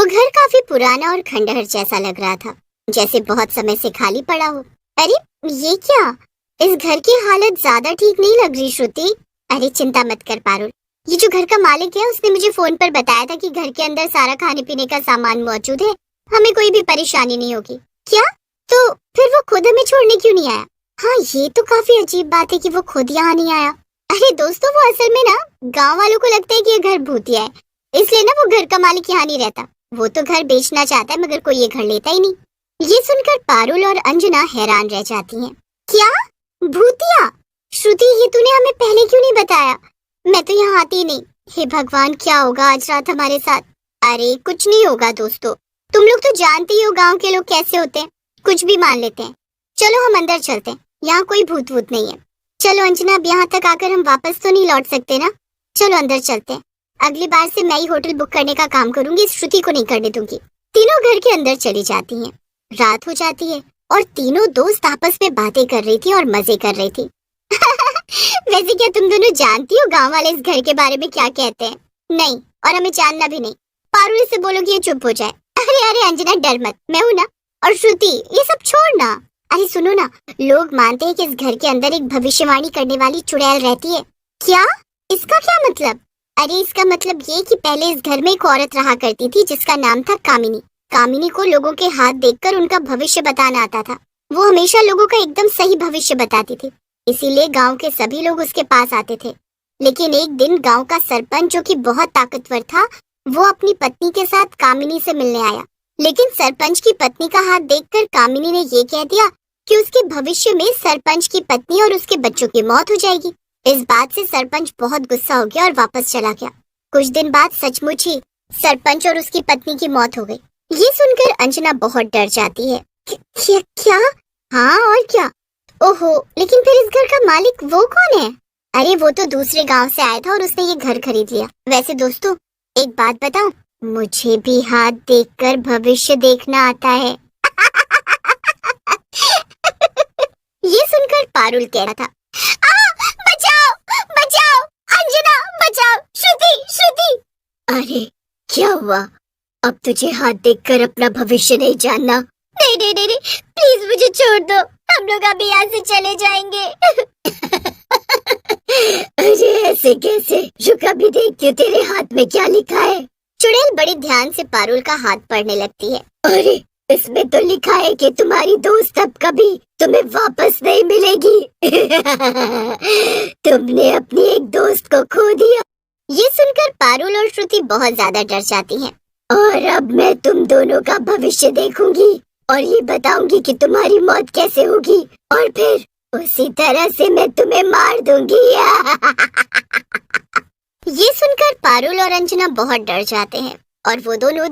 वो घर काफी पुराना और खंडहर जैसा लग रहा था, जैसे बहुत समय से खाली पड़ा हो। अरे ये क्या, इस घर की हालत ज्यादा ठीक नहीं लग रही श्रुति। अरे चिंता मत कर पारुल, ये जो घर का मालिक है उसने मुझे फोन पर बताया था कि घर के अंदर सारा खाने पीने का सामान मौजूद है, हमें कोई भी परेशानी नहीं होगी। क्या? तो फिर वो खुद हमें छोड़ने क्यों नहीं आया? हाँ ये तो काफी अजीब बात है कि वो खुद यहाँ नहीं आया। अरे दोस्तों, वो असल में ना गांव वालों को लगता है कि ये घर भूतिया है, इसलिए ना वो घर का मालिक यहाँ नहीं रहता। वो तो घर बेचना चाहता है मगर कोई ये घर लेता ही नहीं। ये सुनकर पारुल और अंजना हैरान रह जाती हैं। क्या भूतिया? श्रुति, ये तूने हमें पहले क्यों नहीं बताया? मैं तो यहाँ आती ही नहीं। हे भगवान, क्या होगा आज रात हमारे साथ? अरे कुछ नहीं होगा दोस्तों, तुम लोग तो जानते ही हो गांव के लोग कैसे होते हैं, कुछ भी मान लेते हैं। चलो हम अंदर चलते हैं, यहाँ कोई भूत वूत नहीं है। चलो अंजना, अब यहाँ तक आकर हम वापस तो नहीं लौट सकते ना? चलो अंदर चलते हैं। अगली बार से मैं ही होटल बुक करने का काम करूंगी, श्रुति को नहीं करने दूंगी। तीनों घर के अंदर चली जाती हैं। रात हो जाती है और तीनों दोस्त आपस में बातें कर रही थी और मजे कर रही थी। वैसे क्या तुम दोनों जानती हो गांव वाले इस घर के बारे में क्या कहते हैं? नहीं, और हमें जानना भी नहीं। पारुल से बोलो कि ये चुप हो जाए। अरे अरे अंजना, डर मत, मैं हूं ना। और श्रुति, ये सब छोड़ना। अरे सुनो ना, लोग मानते हैं कि इस घर के अंदर एक भविष्यवाणी करने वाली चुड़ैल रहती है। क्या? इसका क्या मतलब? अरे इसका मतलब ये कि पहले इस घर में एक औरत रहा करती थी जिसका नाम था कामिनी। कामिनी को लोगों के हाथ देखकर उनका भविष्य बताना आता था। वो हमेशा लोगों का एकदम सही भविष्य बताती थी, इसीलिए गांव के सभी लोग उसके पास आते थे। लेकिन एक दिन गांव का सरपंच, जो कि बहुत ताकतवर था, वो अपनी पत्नी के साथ कामिनी से मिलने आया। लेकिन सरपंच की पत्नी का हाथ देखकर कामिनी ने ये कह दिया कि उसके भविष्य में सरपंच की पत्नी और उसके बच्चों की मौत हो जाएगी। इस बात से सरपंच बहुत गुस्सा हो गया और वापस चला गया। कुछ दिन बाद सचमुच ही सरपंच और उसकी पत्नी की मौत हो गई। ये सुनकर अंजना बहुत डर जाती है। क्या? हाँ और क्या? ओहो, लेकिन फिर इस घर का मालिक वो कौन है? अरे वो तो दूसरे गांव से आया था और उसने ये घर खरीद लिया। वैसे दोस्तों, एक बात बताऊं, मुझे भी हाथ देखकर भविष्य देखना आता है। ये सुनकर पारुल कह रहा था, बचाओ बचाओ, अंजना बचाओ, श्रुति श्रुति। अरे क्या हुआ? अब तुझे हाथ देखकर अपना भविष्य नहीं जानना? नहीं नहीं नहीं, प्लीज मुझे छोड़ दो, हम लोग अभी यहाँ से चले जाएंगे। अरे ऐसे कैसे? रुक, अभी देखती हूँ तेरे हाथ में क्या लिखा है। चुड़ैल बड़े ध्यान से पारुल का हाथ पढ़ने लगती है। अरे इसमें तो लिखा है कि तुम्हारी दोस्त अब कभी तुम्हें वापस नहीं मिलेगी। तुमने अपनी एक दोस्त को खो दिया। ये सुनकर पारुल और श्रुति बहुत ज्यादा डर जाती हैं। और अब मैं तुम दोनों का भविष्य देखूंगी और ये बताऊंगी कि तुम्हारी मौत कैसे होगी, और फिर उसी तरह से मैं तुम्हें मार दूंगी। ये सुनकर पारुल और अंजना बहुत डर जाते हैं और वो दोनों